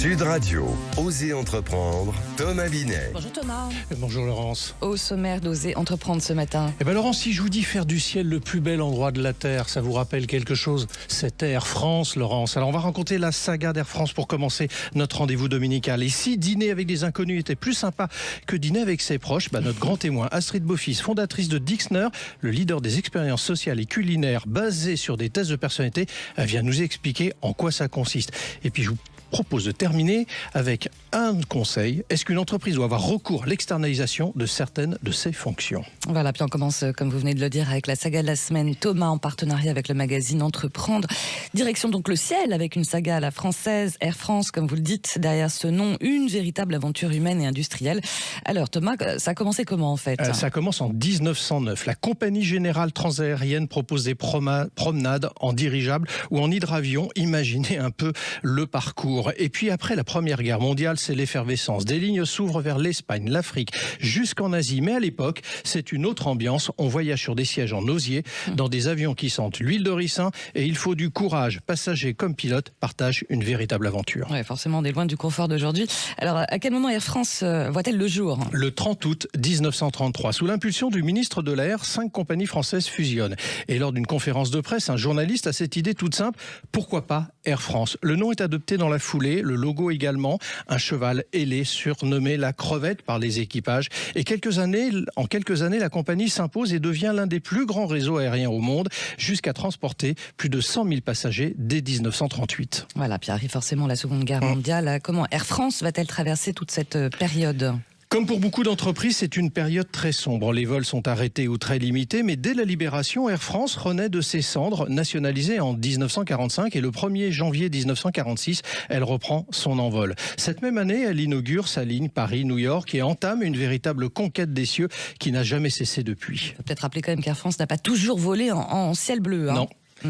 Sud Radio, Osez entreprendre, Thomas Binet. Bonjour Thomas. Bonjour Laurence. Au sommaire d'Osez entreprendre ce matin. Laurence, si je vous dis faire du ciel le plus bel endroit de la Terre, ça vous rappelle quelque chose? C'est Air France, Laurence. Alors on va raconter la saga d'Air France pour commencer notre rendez-vous dominical. Et si dîner avec des inconnus était plus sympa que dîner avec ses proches, notre grand témoin, Astrid Beaufils, fondatrice de Dixner, le leader des expériences sociales et culinaires basées sur des tests de personnalité, vient nous expliquer en quoi ça consiste. Et puis je vous propose de terminer avec un conseil. Est-ce qu'une entreprise doit avoir recours à l'externalisation de certaines de ses fonctions? Voilà, puis on commence, comme vous venez de le dire, avec la saga de la semaine. Thomas, en partenariat avec le magazine Entreprendre. Direction donc le ciel, avec une saga à la française, Air France, comme vous le dites. Derrière ce nom, une véritable aventure humaine et industrielle. Alors Thomas, ça a commencé comment en fait? Ça commence en 1909. La compagnie générale transaérienne propose des promenades en dirigeable ou en hydravion. Imaginez un peu le parcours. Et puis après la Première Guerre mondiale, c'est l'effervescence. Des lignes s'ouvrent vers l'Espagne, l'Afrique, jusqu'en Asie. Mais à l'époque, c'est une autre ambiance. On voyage sur des sièges en osier, dans des avions qui sentent l'huile de ricin, et il faut du courage. Passagers comme pilotes partagent une véritable aventure. Ouais, forcément, on est loin du confort d'aujourd'hui. Alors, à quel moment Air France voit-elle le jour? Le 30 août 1933. Sous l'impulsion du ministre de l'Air, 5 compagnies françaises fusionnent. Et lors d'une conférence de presse, un journaliste a cette idée toute simple. Pourquoi pas Air France? Le nom est adopté dans la foulée, le logo également, un cheval ailé surnommé la crevette par les équipages. Et en quelques années, la compagnie s'impose et devient l'un des plus grands réseaux aériens au monde, jusqu'à transporter plus de 100 000 passagers dès 1938. Voilà, puis arrive forcément la Seconde Guerre mondiale. Comment Air France va-t-elle traverser toute cette période? Comme pour beaucoup d'entreprises, c'est une période très sombre. Les vols sont arrêtés ou très limités, mais dès la Libération, Air France renaît de ses cendres, nationalisée en 1945, et le 1er janvier 1946, elle reprend son envol. Cette même année, elle inaugure sa ligne Paris-New York et entame une véritable conquête des cieux qui n'a jamais cessé depuis. Il faut peut-être rappeler quand même qu'Air France n'a pas toujours volé en ciel bleu. Non.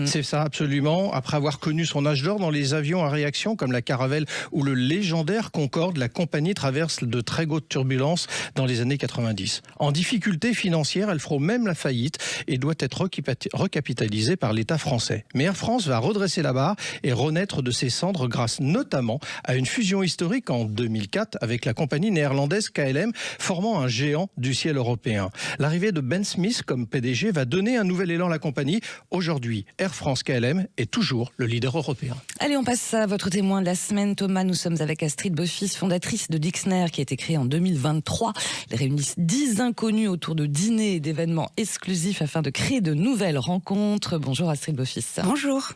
C'est ça, absolument. Après avoir connu son âge d'or dans les avions à réaction comme la Caravelle ou le légendaire Concorde, la compagnie traverse de très hautes turbulences dans les années 90. En difficulté financière, elle frôle même la faillite et doit être recapitalisée par l'État français. Mais Air France va redresser la barre et renaître de ses cendres grâce notamment à une fusion historique en 2004 avec la compagnie néerlandaise KLM, formant un géant du ciel européen. L'arrivée de Ben Smith comme PDG va donner un nouvel élan à la compagnie. Aujourd'hui, Air France KLM est toujours le leader européen. Allez, on passe à votre témoin de la semaine, Thomas. Nous sommes avec Astrid Beaufils, fondatrice de Dixner, qui a été créée en 2023. Ils réunissent 10 inconnus autour de dîners et d'événements exclusifs afin de créer de nouvelles rencontres. Bonjour Astrid Beaufils. Bonjour.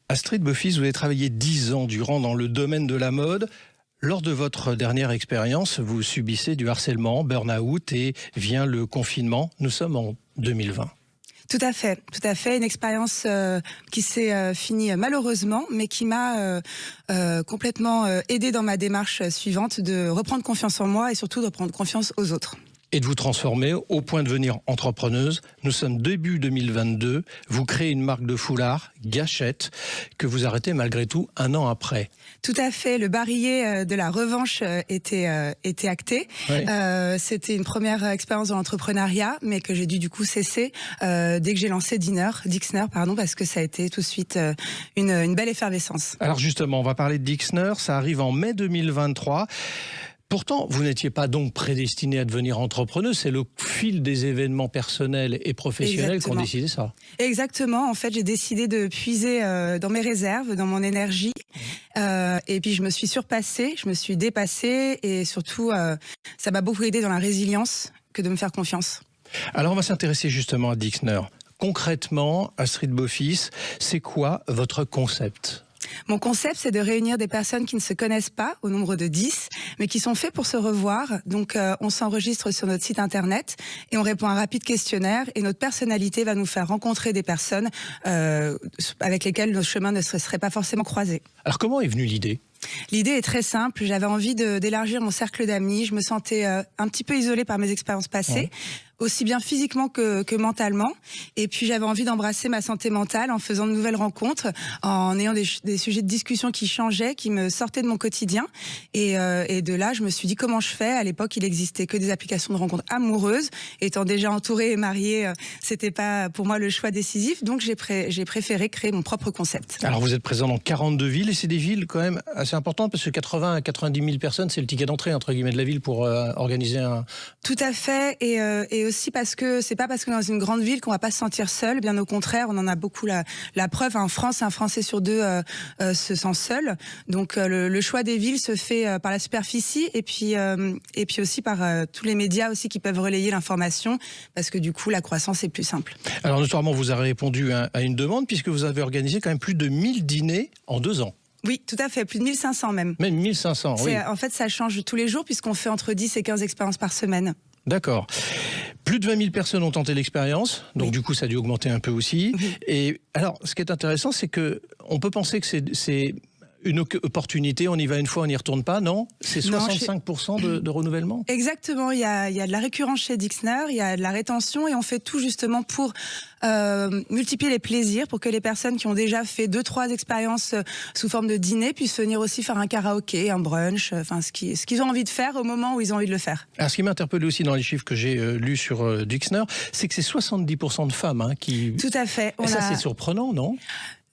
Astrid Beaufils, vous avez travaillé 10 ans durant dans le domaine de la mode. Lors de votre dernière expérience, vous subissez du harcèlement, burn-out et vient le confinement. Nous sommes en 2020. Tout à fait. Une expérience qui s'est finie malheureusement, mais qui m'a complètement aidée dans ma démarche suivante de reprendre confiance en moi et surtout de reprendre confiance aux autres. Et de vous transformer au point de devenir entrepreneuse. Nous sommes début 2022. Vous créez une marque de foulard, Gâchette, que vous arrêtez malgré tout un an après. Tout à fait. Le barillet de la revanche était acté. Oui. C'était une première expérience dans l'entrepreneuriat, mais que j'ai dû du coup cesser dès que j'ai lancé Dixner, parce que ça a été tout de suite une belle effervescence. Alors justement, on va parler de Dixner. Ça arrive en mai 2023. Pourtant, vous n'étiez pas donc prédestiné à devenir entrepreneuse, c'est le fil des événements personnels et professionnels qui ont décidé ça. Exactement, en fait j'ai décidé de puiser dans mes réserves, dans mon énergie, et puis je me suis surpassée, je me suis dépassée, et surtout ça m'a beaucoup aidé dans la résilience que de me faire confiance. Alors on va s'intéresser justement à Dixner. Concrètement, Astrid Beaufils, c'est quoi votre concept ? Mon concept, c'est de réunir des personnes qui ne se connaissent pas, au nombre de 10, mais qui sont faits pour se revoir. Donc, on s'enregistre sur notre site internet et on répond à un rapide questionnaire. Et notre personnalité va nous faire rencontrer des personnes avec lesquelles nos chemins ne se seraient pas forcément croisés. Alors, comment est venue l'idée ? L'idée est très simple. J'avais envie d'élargir mon cercle d'amis. Je me sentais un petit peu isolée par mes expériences passées. Ouais. aussi bien physiquement que mentalement. Et puis j'avais envie d'embrasser ma santé mentale en faisant de nouvelles rencontres, en ayant des sujets de discussion qui changeaient, qui me sortaient de mon quotidien. Et de là, je me suis dit comment je fais. À l'époque, il existait que des applications de rencontres amoureuses. Étant déjà entourée et mariée, c'était pas pour moi le choix décisif. Donc j'ai préféré créer mon propre concept. Alors vous êtes présent dans 42 villes et c'est des villes quand même assez importantes parce que 80 à 90 000 personnes, c'est le ticket d'entrée entre guillemets de la ville pour organiser un... Tout à fait. Et aussi parce que c'est pas parce qu'on est dans une grande ville qu'on va pas se sentir seul. Bien au contraire, on en a beaucoup la preuve. En France, un Français sur deux se sent seul. Donc le choix des villes se fait par la superficie et puis aussi par tous les médias aussi qui peuvent relayer l'information parce que du coup la croissance est plus simple. Alors notamment vous avez répondu à une demande puisque vous avez organisé quand même plus de 1000 dîners en 2 ans. Oui, tout à fait, plus de 1500 même. Même 1500, oui. En fait, ça change tous les jours puisqu'on fait entre 10 et 15 expériences par semaine. D'accord. Plus de 20 000 personnes ont tenté l'expérience, donc oui. Du coup ça a dû augmenter un peu aussi. Oui. Et alors, ce qui est intéressant, c'est que on peut penser que c'est une opportunité, on y va une fois, on n'y retourne pas, non? C'est 65% de renouvellement? Exactement, il y a de la récurrence chez Dixner, il y a de la rétention et on fait tout justement pour multiplier les plaisirs, pour que les personnes qui ont déjà fait 2-3 expériences sous forme de dîner puissent venir aussi faire un karaoké, un brunch, enfin ce qu'ils ont envie de faire au moment où ils ont envie de le faire. Alors ce qui m'a interpellé aussi dans les chiffres que j'ai lus sur Dixner, c'est que c'est 70% de femmes qui... Tout à fait. Et ça c'est surprenant, non?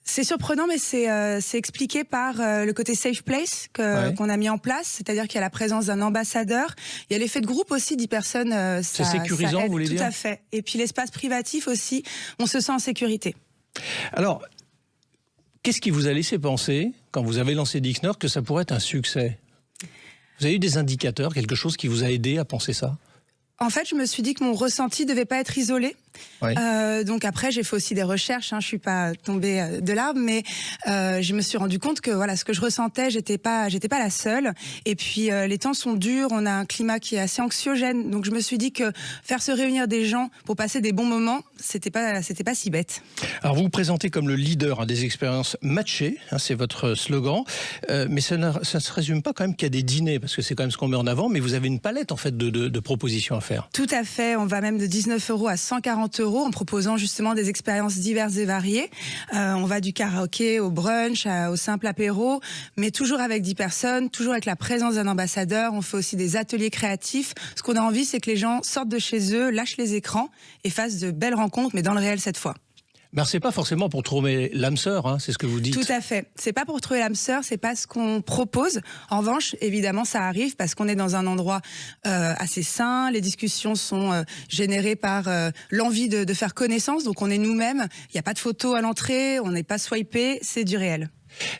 C'est surprenant, mais c'est expliqué par le côté safe place qu'on a mis en place, c'est-à-dire qu'il y a la présence d'un ambassadeur, il y a l'effet de groupe aussi, 10 personnes. C'est sécurisant, vous voulez dire? Tout à fait. Et puis l'espace privatif aussi, on se sent en sécurité. Alors, qu'est-ce qui vous a laissé penser, quand vous avez lancé Dixner, que ça pourrait être un succès? Vous avez eu des indicateurs, quelque chose qui vous a aidé à penser ça? En fait, je me suis dit que mon ressenti devait pas être isolé. Oui. Donc après, j'ai fait aussi des recherches. Je suis pas tombée de l'arbre, mais je me suis rendu compte que voilà, ce que je ressentais, j'étais pas la seule. Et puis les temps sont durs. On a un climat qui est assez anxiogène. Donc je me suis dit que faire se réunir des gens pour passer des bons moments, c'était pas si bête. Alors vous vous présentez comme le leader des expériences matchées. C'est votre slogan. Mais ça ne se résume pas quand même qu'à des dîners, parce que c'est quand même ce qu'on met en avant. Mais vous avez une palette en fait de propositions à faire. Tout à fait. On va même de 19 € à 140 € en proposant justement des expériences diverses et variées. On va du karaoké au brunch, au simple apéro, mais toujours avec 10 personnes, toujours avec la présence d'un ambassadeur. On fait aussi des ateliers créatifs. Ce qu'on a envie, c'est que les gens sortent de chez eux, lâchent les écrans et fassent de belles rencontres, mais dans le réel cette fois. Mais c'est pas forcément pour trouver l'âme sœur, c'est ce que vous dites. Tout à fait. C'est pas pour trouver l'âme sœur, c'est pas ce qu'on propose. En revanche, évidemment, ça arrive parce qu'on est dans un endroit assez sain. Les discussions sont générées par l'envie de faire connaissance. Donc on est nous-mêmes. Il n'y a pas de photos à l'entrée, on n'est pas swipé, c'est du réel.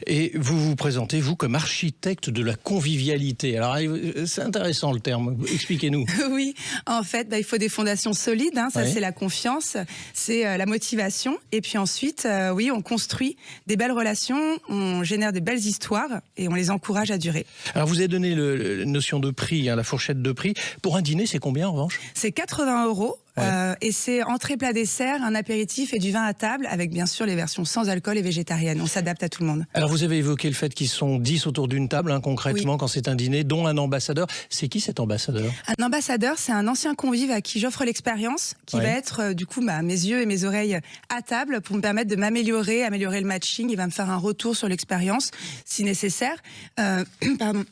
Et vous vous présentez, vous, comme architecte de la convivialité. Alors, c'est intéressant le terme. Expliquez-nous. Oui, en fait, il faut des fondations solides. Ça, ouais. C'est la confiance, c'est la motivation. Et puis ensuite, oui, on construit des belles relations, on génère des belles histoires et on les encourage à durer. Alors, vous avez donné la notion de prix, la fourchette de prix. Pour un dîner, c'est combien en revanche? C'est 80 €. Ouais. Et c'est entrée, plat, dessert, un apéritif et du vin à table, avec bien sûr les versions sans alcool et végétariennes. On s'adapte à tout le monde. Alors vous avez évoqué le fait qu'ils sont 10 autour d'une table, concrètement, oui. Quand c'est un dîner, dont un ambassadeur. C'est qui cet ambassadeur? Un ambassadeur, c'est un ancien convive à qui j'offre l'expérience, qui va être du coup mes yeux et mes oreilles à table pour me permettre de améliorer le matching. Il va me faire un retour sur l'expérience, si nécessaire. Pardon.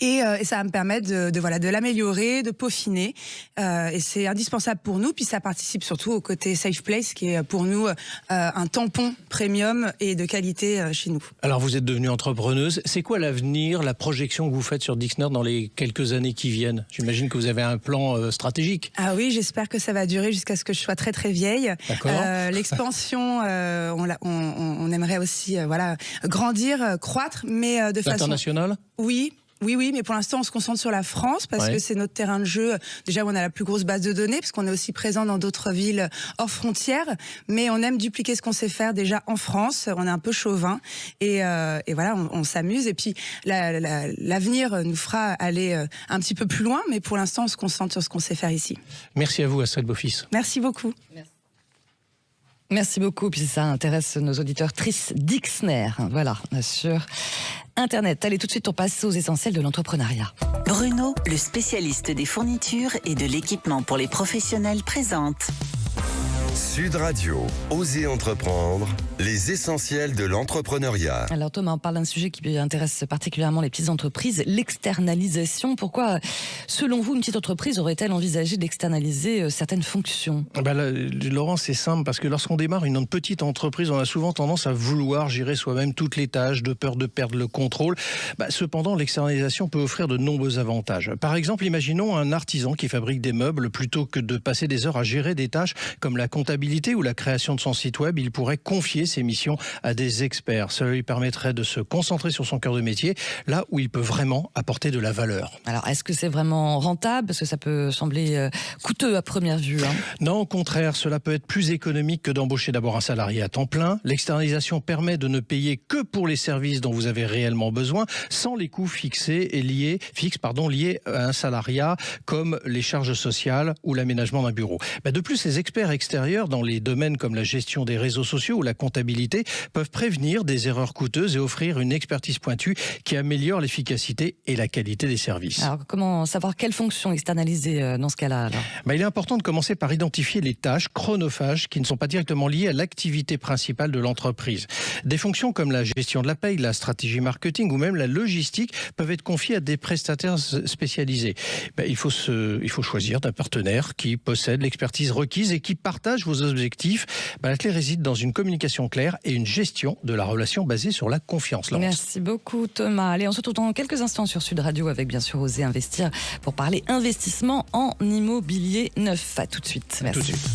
Et ça va me permettre de l'améliorer, de peaufiner. Et c'est indispensable pour nous. Puis ça participe surtout au côté safe place, qui est pour nous un tampon premium et de qualité chez nous. Alors vous êtes devenue entrepreneuse. C'est quoi l'avenir, la projection que vous faites sur Dixner dans les quelques années qui viennent? J'imagine que vous avez un plan stratégique. Ah oui, j'espère que ça va durer jusqu'à ce que je sois très très vieille. D'accord. L'expansion, on aimerait aussi grandir, croître, mais de façon... Internationale? Oui, mais pour l'instant, on se concentre sur la France parce que c'est notre terrain de jeu. Déjà, on a la plus grosse base de données parce qu'on est aussi présent dans d'autres villes hors frontières. Mais on aime dupliquer ce qu'on sait faire déjà en France. On est un peu chauvin et voilà, on s'amuse. Et puis, l'avenir nous fera aller un petit peu plus loin. Mais pour l'instant, on se concentre sur ce qu'on sait faire ici. Merci à vous, Astrid Beaufils. Merci beaucoup. Merci. Merci beaucoup. Puis ça intéresse nos auditeurs. Triss Dixner, voilà, sur Internet. Allez, tout de suite, on passe aux essentiels de l'entrepreneuriat. Bruno, le spécialiste des fournitures et de l'équipement pour les professionnels, présente Sud Radio, Osez entreprendre, les essentiels de l'entrepreneuriat. Alors Thomas, on parle d'un sujet qui intéresse particulièrement les petites entreprises, l'externalisation. Pourquoi, selon vous, une petite entreprise aurait-elle envisagé d'externaliser certaines fonctions ? Laurent, c'est simple, parce que lorsqu'on démarre une petite entreprise, on a souvent tendance à vouloir gérer soi-même toutes les tâches, de peur de perdre le contrôle. Cependant, l'externalisation peut offrir de nombreux avantages. Par exemple, imaginons un artisan qui fabrique des meubles. Plutôt que de passer des heures à gérer des tâches comme la comptabilité ou la création de son site web, il pourrait confier ses missions à des experts. Cela lui permettrait de se concentrer sur son cœur de métier, là où il peut vraiment apporter de la valeur. Alors, est-ce que c'est vraiment rentable ? Parce que ça peut sembler coûteux à première vue. Non, au contraire, cela peut être plus économique que d'embaucher d'abord un salarié à temps plein. L'externalisation permet de ne payer que pour les services dont vous avez réellement besoin, sans les coûts fixes liés à un salariat, comme les charges sociales ou l'aménagement d'un bureau. De plus, les experts extérieurs dans les domaines comme la gestion des réseaux sociaux ou la comptabilité peuvent prévenir des erreurs coûteuses et offrir une expertise pointue qui améliore l'efficacité et la qualité des services. Alors, comment savoir quelle fonction externaliser dans ce cas-là alors ? Il est important de commencer par identifier les tâches chronophages qui ne sont pas directement liées à l'activité principale de l'entreprise. Des fonctions comme la gestion de la paye, la stratégie marketing ou même la logistique peuvent être confiées à des prestataires spécialisés. Il faut choisir d'un partenaire qui possède l'expertise requise et qui partage vos objectifs. La clé réside dans une communication claire et une gestion de la relation basée sur la confiance. Laurence. Merci beaucoup Thomas. Allez, on se retrouve dans quelques instants sur Sud Radio avec bien sûr Osez investir pour parler investissement en immobilier neuf. À tout de suite. Merci. À tout de suite.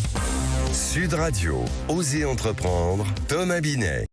Sud Radio, Osez entreprendre, Thomas Binet.